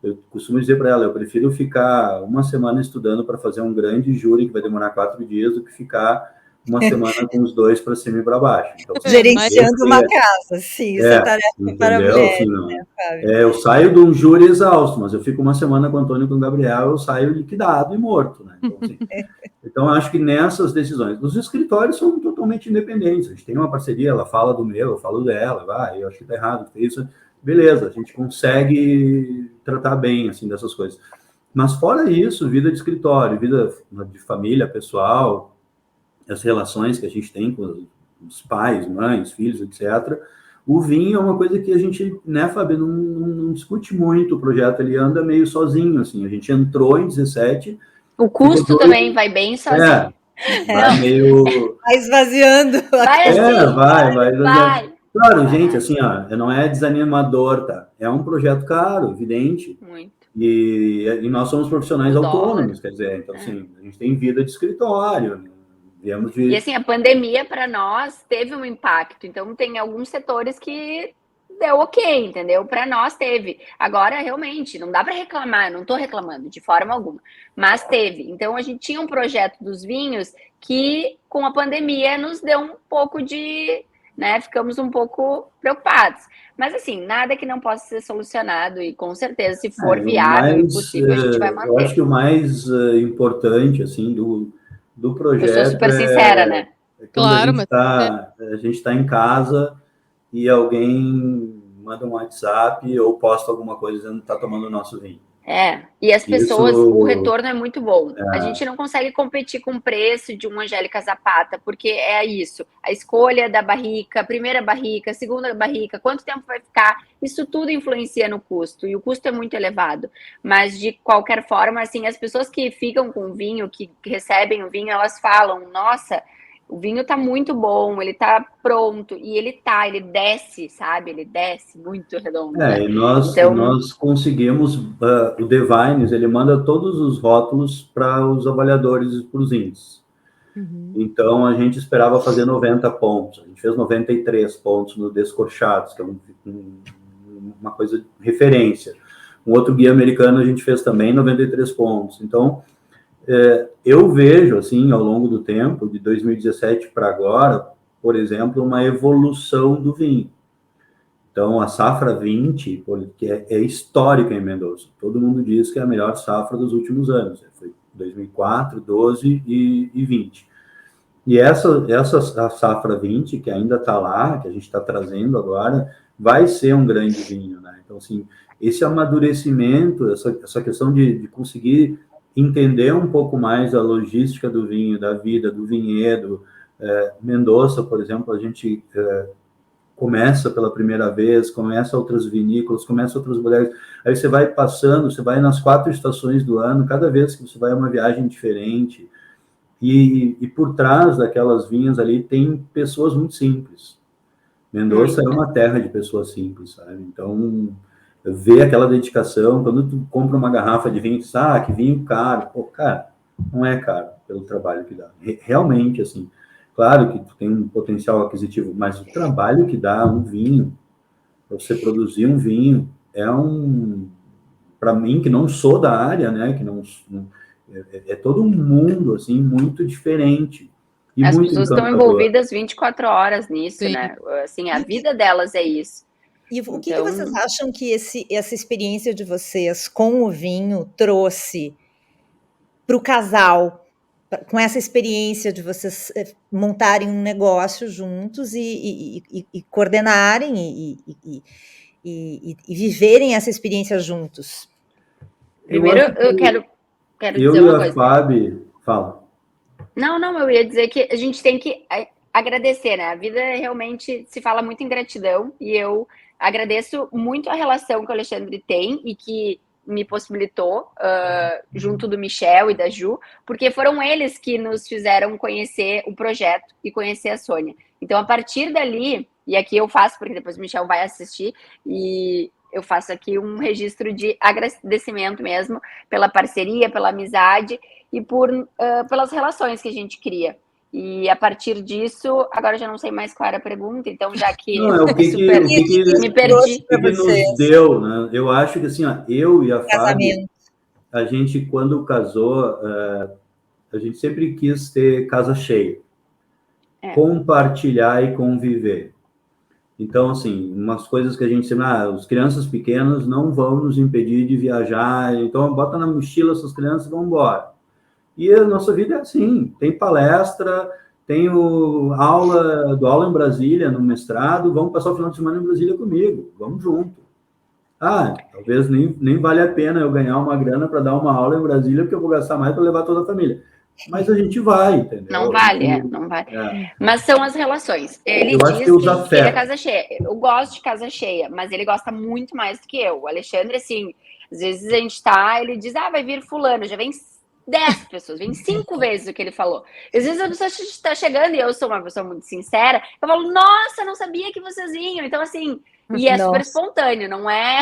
eu costumo dizer para ela, eu prefiro ficar uma semana estudando para fazer um grande júri que vai demorar 4 dias do que ficar uma semana com os dois para cima e para baixo. Então, gerenciando uma casa, sim, isso é tarefa para mulheres, assim, né, Fábio? Eu saio de um júri exausto, mas eu fico uma semana com o Antônio e com o Gabriel, eu saio liquidado e morto, né? Então, assim, então acho que nessas decisões, os escritórios são totalmente independentes, a gente tem uma parceria, ela fala do meu, eu falo dela, eu acho que tá errado, isso, beleza, a gente consegue tratar bem, assim, dessas coisas. Mas fora isso, vida de escritório, vida de família, pessoal, as relações que a gente tem com os pais, mães, filhos, etc. O vinho é uma coisa que a gente, né, Fábio, não discute muito o projeto, ele anda meio sozinho, assim. A gente entrou em 17 O custo também vai bem sozinho. Vai meio... Vai esvaziando. Vai assim, vai. Claro, gente, assim, ó, não é desanimador, tá? É um projeto caro, evidente. Muito. E nós somos profissionais O autônomos, quer dizer, então, assim, a gente tem vida de escritório, viemos de... E, assim, a pandemia, para nós, teve um impacto. Então, tem alguns setores que deu ok, entendeu? Para nós teve. Agora, realmente, não dá para reclamar, não estou reclamando de forma alguma, mas teve. Então, a gente tinha um projeto dos vinhos que, com a pandemia, nos deu um pouco de... né? Ficamos um pouco preocupados. Mas, assim, nada que não possa ser solucionado e, com certeza, se for viável e possível, a gente vai manter. Eu acho que o mais importante, assim, do projeto eu sou super sincera, né? Claro, a gente está em casa e alguém manda um WhatsApp ou posta alguma coisa dizendo que está tomando o nosso vinho. E as pessoas, o retorno é muito bom. A gente não consegue competir com o preço de uma Angélica Zapata, porque é isso. A escolha da barrica, primeira barrica, segunda barrica, quanto tempo vai ficar, isso tudo influencia no custo, e o custo é muito elevado. Mas, de qualquer forma, assim, as pessoas que ficam com o vinho, que recebem o vinho, elas falam, nossa... O vinho tá muito bom, ele tá pronto, e ele desce, sabe? Ele desce muito redondo. Né? E nós conseguimos, o Devines, ele manda todos os rótulos para os avaliadores e para os índices. Então, a gente esperava fazer 90 pontos, a gente fez 93 pontos no Descorchados, que é uma coisa de referência. Um outro guia americano a gente fez também 93 pontos. Então, eu vejo, assim, ao longo do tempo, de 2017 para agora, por exemplo, uma evolução do vinho. Então, a safra 20, que é histórica em Mendoza, todo mundo diz que é a melhor safra dos últimos anos. Foi 2004, 12 e 20. E essa safra 20, que ainda está lá, que a gente está trazendo agora, vai ser um grande vinho, né? Então, assim, esse amadurecimento, essa questão de conseguir entender um pouco mais a logística do vinho, da vida, do vinhedo. Mendoza, por exemplo, a gente começa pela primeira vez, começa outras vinícolas, começa outras bodegas, aí você vai passando, você vai nas 4 estações do ano, cada vez que você vai a uma viagem diferente, e por trás daquelas vinhas ali tem pessoas muito simples. Mendoza é uma terra de pessoas simples, sabe? Então, ver aquela dedicação, quando tu compra uma garrafa de vinho, tu diz, que vinho caro. Pô, cara, não é caro pelo trabalho que dá. Realmente, assim, claro que tu tem um potencial aquisitivo, mas o trabalho que dá um vinho, para você produzir um vinho, para mim, que não sou da área, né, que não é todo um mundo, assim, muito diferente. E as muito pessoas encantador. Estão envolvidas 24 horas nisso, Sim. né? Assim, a vida delas é isso. E o que vocês acham que essa experiência de vocês com o vinho trouxe para o casal, com essa experiência de vocês montarem um negócio juntos e coordenarem e viverem essa experiência juntos? Primeiro, eu quero dizer uma coisa. Fábio, fala. Não, eu ia dizer que a gente tem que agradecer, né? A vida realmente se fala muito em gratidão, e eu agradeço muito a relação que o Alexandre tem e que me possibilitou, junto do Michel e da Ju, porque foram eles que nos fizeram conhecer o projeto e conhecer a Sônia. Então, a partir dali, e aqui eu faço, porque depois o Michel vai assistir, e eu faço aqui um registro de agradecimento mesmo pela parceria, pela amizade e pelas relações que a gente cria. E a partir disso, agora eu já não sei mais qual era a pergunta, então já que... o que me perdi. O que nos deu, né? Eu acho que assim, eu e a Fábio, a gente, quando casou, a gente sempre quis ter casa cheia. Compartilhar e conviver. Então, assim, umas coisas que a gente sempre... as crianças pequenas não vão nos impedir de viajar, então bota na mochila essas crianças e vão embora. E a nossa vida é assim, tem palestra, tem aula em Brasília, no mestrado, vamos passar o final de semana em Brasília comigo, vamos junto. Talvez nem vale a pena eu ganhar uma grana para dar uma aula em Brasília, porque eu vou gastar mais para levar toda a família. Mas a gente vai, entendeu? Não vale, não vale. Mas são as relações. Ele diz que ele é casa cheia. Eu gosto de casa cheia, mas ele gosta muito mais do que eu. O Alexandre, assim, às vezes a gente ele diz, vai vir fulano, já vem 10 pessoas, vem 5 vezes o que ele falou. Às vezes a pessoa está chegando e eu sou uma pessoa muito sincera, eu falo, nossa, não sabia que vocês iam. Então, assim, e é super espontâneo, não é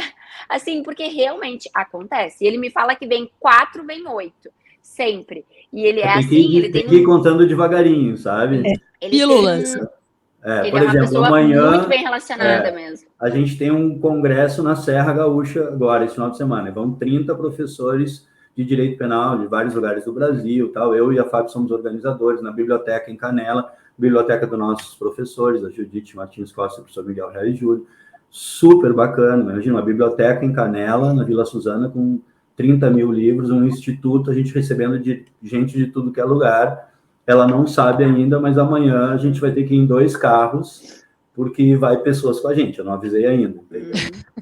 assim, porque realmente acontece. E ele me fala que vem 4, vem 8, sempre. E ele é assim, ele tem que ir contando devagarinho, sabe? Pílulas. Ele por é uma exemplo, pessoa amanhã, muito bem relacionada mesmo. A gente tem um congresso na Serra Gaúcha agora, esse final de semana. Vão 30 professores de direito penal de vários lugares do Brasil, tal. Eu e a Fábio somos organizadores na biblioteca em Canela, biblioteca dos nossos professores, a Judite Martins Costa e o professor Miguel Reis Júlio. Super bacana, imagina, uma biblioteca em Canela, na Vila Suzana, com 30 mil livros, um instituto, a gente recebendo de gente de tudo que é lugar. Ela não sabe ainda, mas amanhã a gente vai ter que ir em 2 carros, porque vai pessoas com a gente, eu não avisei ainda.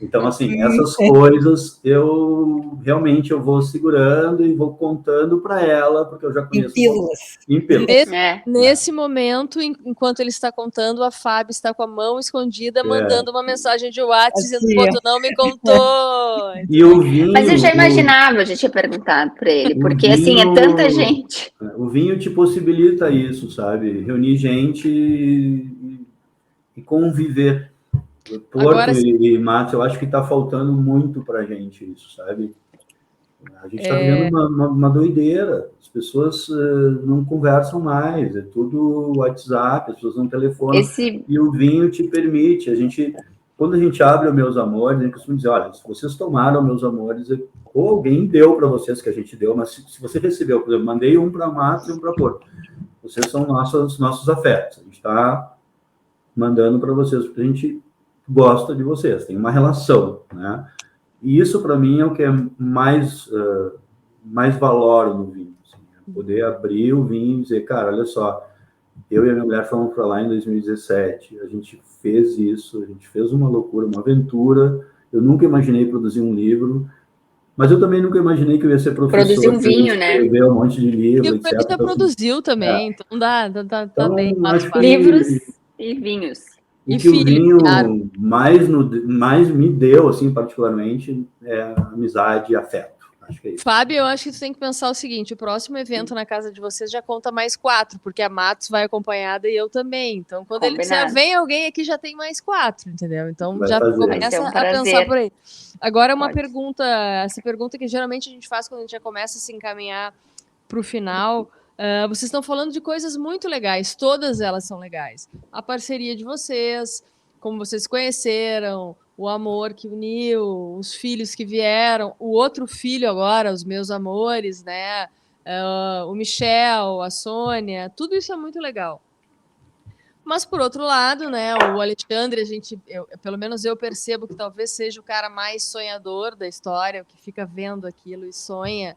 Então, assim, essas coisas eu realmente vou segurando e vou contando para ela, porque eu já conheço. Em pílulas. Nesse momento, enquanto ele está contando, a Fábio está com a mão escondida, mandando uma mensagem de WhatsApp dizendo, pô, tu não me contou. E o vinho, mas eu já imaginava, eu já tinha perguntado para ele, porque vinho, assim, é tanta gente. O vinho te possibilita isso, sabe? Reunir gente e conviver. Porto agora, e Matos, eu acho que está faltando muito para a gente isso, sabe? A gente está vivendo uma doideira. As pessoas não conversam mais, é tudo WhatsApp, as pessoas não telefonam. E o vinho te permite. Quando a gente abre os Meus Amores, a gente costuma dizer, olha, se vocês tomaram Meus Amores, ou alguém deu para vocês, que a gente deu, mas se você recebeu, por exemplo, mandei um para Matos e um para Porto. Vocês são nossos afetos. A gente está mandando para vocês, porque a gente gosta de vocês, tem uma relação, né? E isso, para mim, é o que é mais valoro no vinho. Assim, poder abrir o vinho e dizer, cara, olha só, eu e a minha mulher fomos para lá em 2017, a gente fez isso, a gente fez uma loucura, uma aventura, eu nunca imaginei produzir um livro, mas eu também nunca imaginei que eu ia ser professor. Produzir um vinho, né? Escrever um monte de livro, etc. E já produziu também, então dá então, bem. Livros e vinhos. O que o vinho mais me deu, assim, particularmente, é amizade e afeto. Acho que é isso. Fábio, eu acho que você tem que pensar o seguinte, o próximo evento na casa de vocês já conta mais 4, porque a Matos vai acompanhada e eu também. Então, quando ele disser, vem alguém aqui, já tem mais 4, entendeu? Então, já começa a pensar por aí. Agora, uma pergunta, essa pergunta que geralmente a gente faz quando a gente já começa a se encaminhar para o final. Vocês estão falando de coisas muito legais, todas elas são legais. A parceria de vocês, como vocês se conheceram, o amor que uniu, os filhos que vieram, o outro filho agora, os meus amores, né? O Michel, a Sônia, tudo isso é muito legal. Mas, por outro lado, né, o Alexandre, pelo menos eu percebo que talvez seja o cara mais sonhador da história, o que fica vendo aquilo e sonha.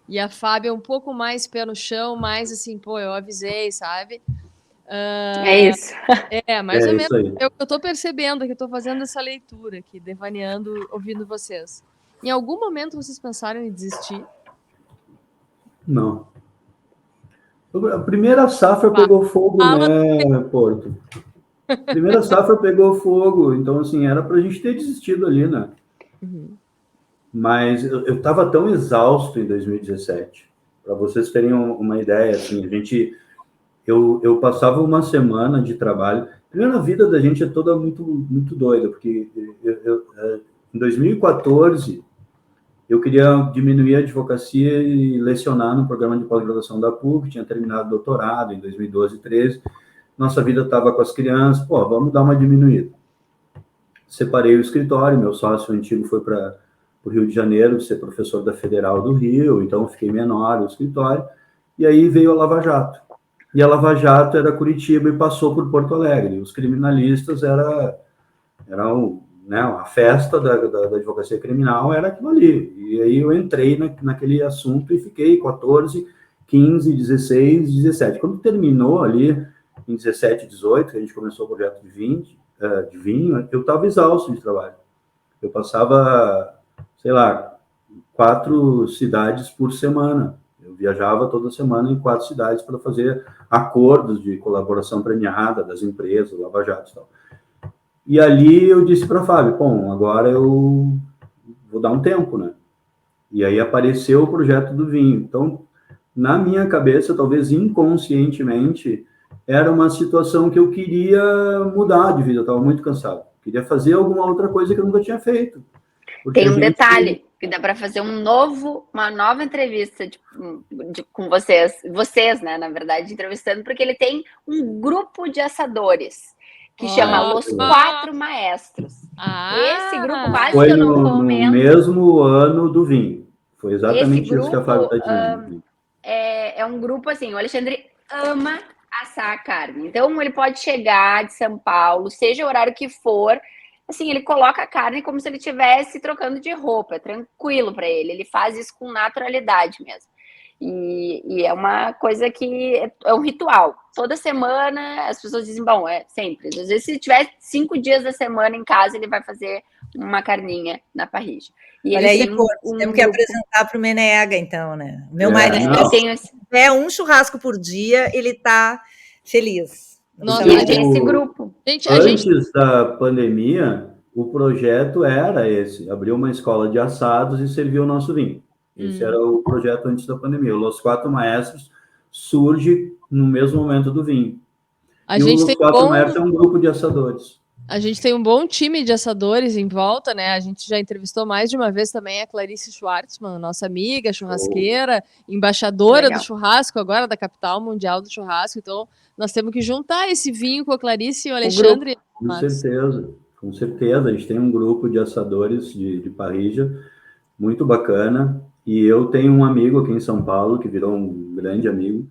E a Fábio é um pouco mais pé no chão, mais assim, pô, eu avisei, sabe? É isso. Mais ou menos. Eu tô percebendo que eu tô fazendo essa leitura aqui, devaneando, ouvindo vocês. Em algum momento vocês pensaram em desistir? Não. A primeira safra pegou fogo, né, Porto? A primeira safra pegou fogo, então, assim, era pra gente ter desistido ali, né? Uhum. Mas eu estava tão exausto em 2017, para vocês terem uma ideia, assim, eu passava uma semana de trabalho. Primeiro, a vida da gente é toda muito, muito doida, porque em 2014 eu queria diminuir a advocacia e lecionar no programa de pós-graduação da PUC, tinha terminado o doutorado em 2012, 2013, nossa vida estava com as crianças, pô, vamos dar uma diminuída. Separei o escritório, meu sócio antigo foi para o Rio de Janeiro, ser professor da Federal do Rio, então fiquei menor no escritório, e aí veio a Lava Jato. E a Lava Jato era Curitiba e passou por Porto Alegre. Os criminalistas era a festa da advocacia criminal, era aquilo ali. E aí eu entrei naquele assunto e fiquei 14, 15, 16, 17. Quando terminou ali, em 17, 18, que a gente começou o projeto de vinho, eu estava exausto de trabalho. Eu passava, sei lá, 4 cidades por semana. Eu viajava toda semana em 4 cidades para fazer acordos de colaboração premiada das empresas, Lava Jato e tal. E ali eu disse para a Fábio, bom, agora eu vou dar um tempo, né? E aí apareceu o projeto do vinho. Então, na minha cabeça, talvez inconscientemente, era uma situação que eu queria mudar de vida, eu estava muito cansado. Queria fazer alguma outra coisa que eu nunca tinha feito. Tem um detalhe, que dá para fazer uma nova entrevista com vocês, né, na verdade, entrevistando, porque ele tem um grupo de assadores, que chama Los Quatro Maestros. Esse grupo quase foi que eu não no comento. mesmo ano do vinho. Foi exatamente Esse grupo, isso que a Fábio está dizendo. É um grupo, assim, o Alexandre ama assar a carne. Então, ele pode chegar de São Paulo, seja o horário que for, assim, ele coloca a carne como se ele estivesse trocando de roupa, é tranquilo para ele. Ele faz isso com naturalidade mesmo. E é uma coisa que é um ritual. Toda semana as pessoas dizem, bom, é sempre. Às vezes, se tiver 5 dias da semana em casa, ele vai fazer uma carninha na parrilla. E olha aí, pô, temos que apresentar para o Menega, então, né? Meu marido é um churrasco por dia, ele tá feliz. Nossa, ele tem esse grupo. Antes da pandemia, o projeto era esse, abrir uma escola de assados e servir o nosso vinho. Esse era o projeto antes da pandemia. O Los Quatro Maestros surge no mesmo momento do vinho. E o Los Quatro Maestros é um grupo de assadores. A gente tem um bom time de assadores em volta, né? A gente já entrevistou mais de uma vez também a Clarice Schwartzman, nossa amiga churrasqueira, embaixadora do churrasco agora, da capital mundial do churrasco. Então, nós temos que juntar esse vinho com a Clarice e o Alexandre. Com certeza. A gente tem um grupo de assadores de parrilla muito bacana. E eu tenho um amigo aqui em São Paulo, que virou um grande amigo,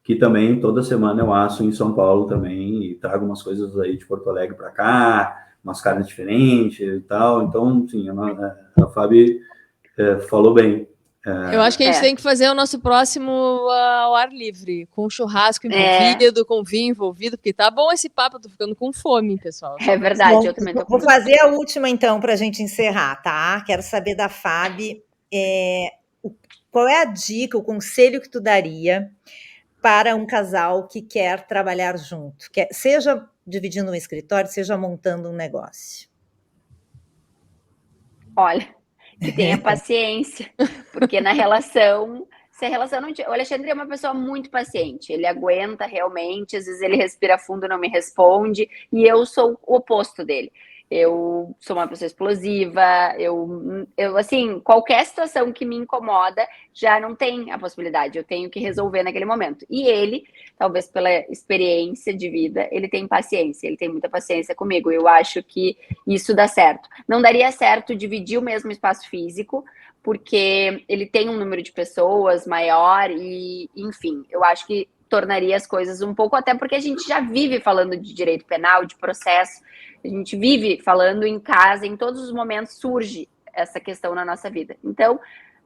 que também toda semana eu asso em São Paulo também e trago umas coisas aí de Porto Alegre para cá, umas carnes diferentes e tal. Então, sim, a Fábio falou bem. Eu acho que a gente tem que fazer o nosso próximo ao ar livre, com churrasco envolvido, com vinho envolvido, porque tá bom esse papo, eu tô ficando com fome, pessoal. É verdade, bom, eu também tô com Vou fazer a última, então, para a gente encerrar, tá? Quero saber da Fábio, qual é a dica, o conselho que tu daria para um casal que quer trabalhar junto, seja dividindo um escritório, seja montando um negócio? Olha, que tenha paciência, porque na relação, se a relação não tiver... O Alexandre é uma pessoa muito paciente, ele aguenta realmente, às vezes ele respira fundo e não me responde, e eu sou o oposto dele. Eu sou uma pessoa explosiva, eu assim, qualquer situação que me incomoda já não tem a possibilidade, eu tenho que resolver naquele momento. E ele, talvez pela experiência de vida, ele tem paciência, ele tem muita paciência comigo. Eu acho que isso dá certo. Não daria certo dividir o mesmo espaço físico, porque ele tem um número de pessoas maior e, enfim, eu acho que tornaria as coisas um pouco, até porque a gente já vive falando de direito penal, de processo, a gente vive falando em casa, em todos os momentos surge essa questão na nossa vida. Então,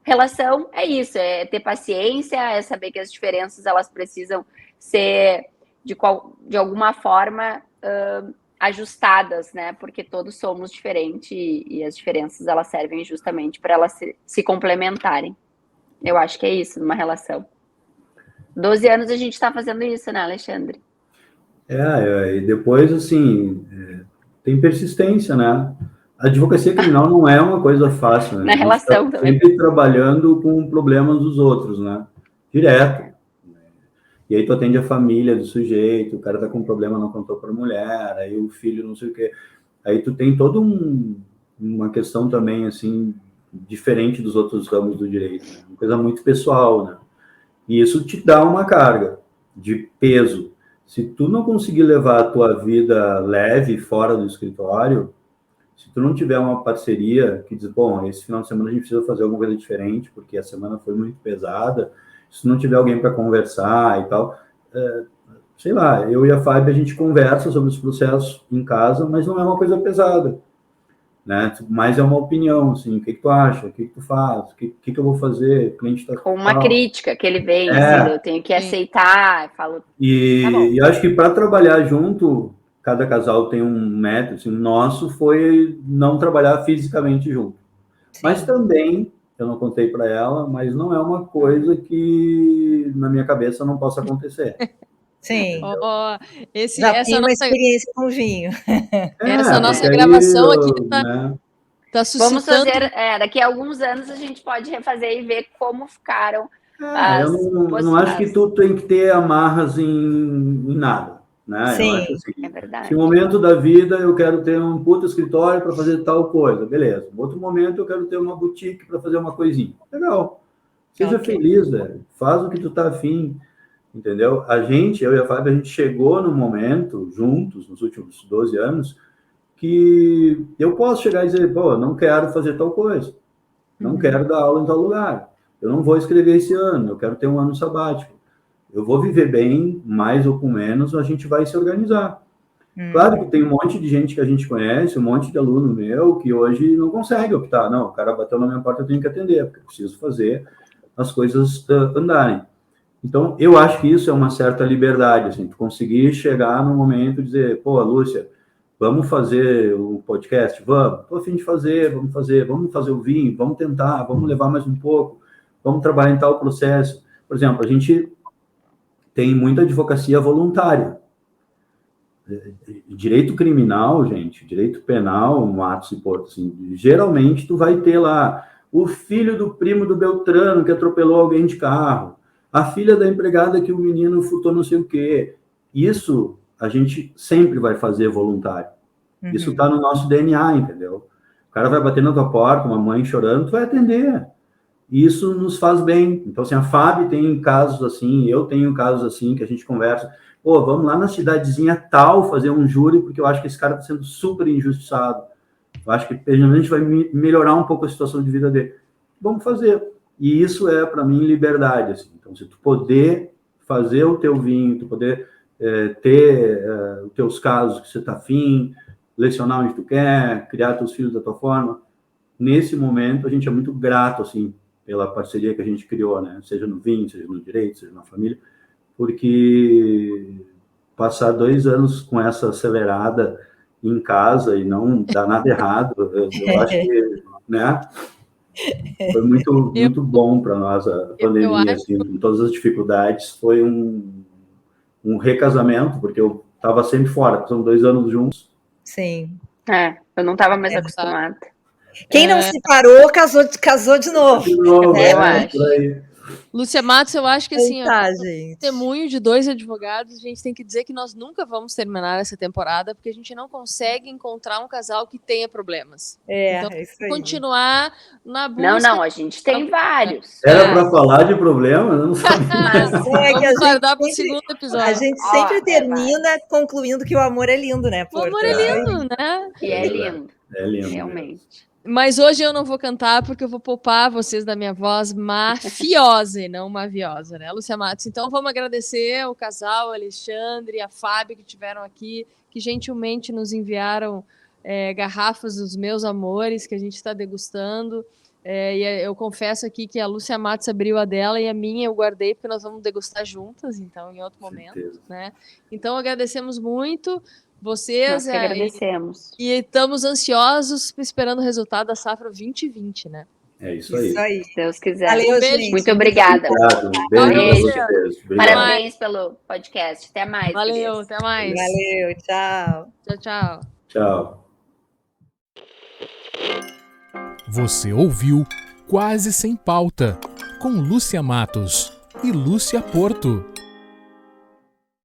relação é isso, é ter paciência, é saber que as diferenças elas precisam ser de alguma forma ajustadas, né? Porque todos somos diferentes e as diferenças elas servem justamente para elas se complementarem. Eu acho que é isso numa relação. 12 anos a gente está fazendo isso, né, Alexandre? E depois, assim, tem persistência, né? A advocacia criminal não é uma coisa fácil, né? Na relação também. Sempre trabalhando com problemas dos outros, né? Direto. E aí tu atende a família do sujeito, o cara tá com um problema, não contou para a mulher, aí o filho não sei o quê. Aí tu tem toda uma questão também, assim, diferente dos outros ramos do direito, né? Uma coisa muito pessoal, né? E isso te dá uma carga de peso. Se tu não conseguir levar a tua vida leve fora do escritório, se tu não tiver uma parceria que diz, bom, esse final de semana a gente precisa fazer alguma coisa diferente, porque a semana foi muito pesada, se não tiver alguém para conversar e tal, sei lá, eu e a Fábio, a gente conversa sobre os processos em casa, mas não é uma coisa pesada, né? Mas é uma opinião, assim, o que tu acha, o que tu faz, o que eu vou fazer, o cliente tá... Com uma crítica que ele vem, assim, eu tenho que aceitar, falo... E acho que para trabalhar junto, cada casal tem um método, assim, o nosso foi não trabalhar fisicamente junto. Sim. Mas também, eu não contei para ela, mas não é uma coisa que na minha cabeça não possa acontecer. Sim. Essa tem uma experiência com vinho. Essa nossa gravação aqui tá suscitando... Vamos fazer, daqui a alguns anos a gente pode refazer e ver como ficaram Eu não acho que tu tem que ter amarras em nada, né? Sim, eu acho assim, é verdade. se no momento da vida eu quero ter um puto escritório para fazer tal coisa, beleza. No outro momento eu quero ter uma boutique para fazer uma coisinha. Legal. Seja feliz, velho. Faz o que tu tá afim, entendeu? Eu e a Fábio, a gente chegou num momento, juntos, nos últimos 12 anos, que eu posso chegar e dizer, pô, não quero fazer tal coisa. Não quero dar aula em tal lugar. Eu não vou escrever esse ano, eu quero ter um ano sabático. Eu vou viver bem, mais ou com menos, a gente vai se organizar. Claro que tem um monte de gente que a gente conhece, um monte de aluno meu, que hoje não consegue optar. Não, o cara bateu na minha porta, eu tenho que atender, porque eu preciso fazer as coisas andarem. Então, eu acho que isso é uma certa liberdade, assim, tu conseguir chegar no momento e dizer, pô, Lúcia, vamos fazer o podcast? Vamos, tô a fim de fazer, vamos fazer o vinho, vamos tentar, vamos levar mais um pouco, vamos trabalhar em tal processo. Por exemplo, a gente tem muita advocacia voluntária. Direito criminal, gente, direito penal, Matos e Porto, assim, geralmente tu vai ter lá o filho do primo do Beltrano que atropelou alguém de carro, a filha da empregada que o menino furtou não sei o quê. Isso a gente sempre vai fazer voluntário. Isso tá no nosso DNA, entendeu? O cara vai bater na tua porta, uma mãe chorando, tu vai atender. E isso nos faz bem. Então, assim, a Fábio tem casos assim, eu tenho casos assim, que a gente conversa. Pô, vamos lá na cidadezinha tal fazer um júri, porque eu acho que esse cara está sendo super injustiçado. Eu acho que, pelo menos, a gente vai melhorar um pouco a situação de vida dele. Vamos fazer. E isso é, para mim, liberdade. Assim. Então, se tu poder fazer o teu vinho, tu poder ter os teus casos que você está afim, lecionar onde tu quer, criar teus filhos da tua forma, nesse momento, a gente é muito grato, assim, pela parceria que a gente criou, né? Seja no vinho, seja no direito, seja na família, porque passar 2 anos com essa acelerada em casa e não dar nada errado, eu acho que, né? Foi muito bom para nós a pandemia, assim, com todas as dificuldades. Foi um recasamento, porque eu estava sempre fora, são 2 anos juntos. Sim. Eu não estava mais acostumada. Quem não se parou, casou de novo. De novo, né? Eu acho. por aí. Lúcia Matos, eu acho que assim, gente. testemunho de 2 advogados, a gente tem que dizer que nós nunca vamos terminar essa temporada, porque a gente não consegue encontrar um casal que tenha problemas. Então, É isso aí. continuar na busca. Não, a gente tem vários. Era para falar de problema? Eu não sabia. Vamos guardar para o segundo episódio. A gente sempre termina concluindo que o amor é lindo, né? O amor é lindo, né? E é lindo. É lindo. Realmente. Mas hoje eu não vou cantar porque eu vou poupar vocês da minha voz mafiosa e não maviosa, né, Lúcia Matos? Então vamos agradecer o casal, o Alexandre e a Fábio que estiveram aqui, que gentilmente nos enviaram garrafas dos meus amores que a gente está degustando. E eu confesso aqui que a Lúcia Matos abriu a dela e a minha eu guardei porque nós vamos degustar juntas, então, em outro momento, né? Então agradecemos muito vocês. Nós que agradecemos. E estamos ansiosos esperando o resultado da safra 2020, né? É isso aí. Se Deus quiser. Valeu, gente. Muito obrigada. Beijo. Parabéns pelo podcast. Até mais. Valeu, queridos. até mais. Valeu, tchau. Tchau. Tchau. Você ouviu Quase Sem Pauta, com Lúcia Matos e Lúcia Porto.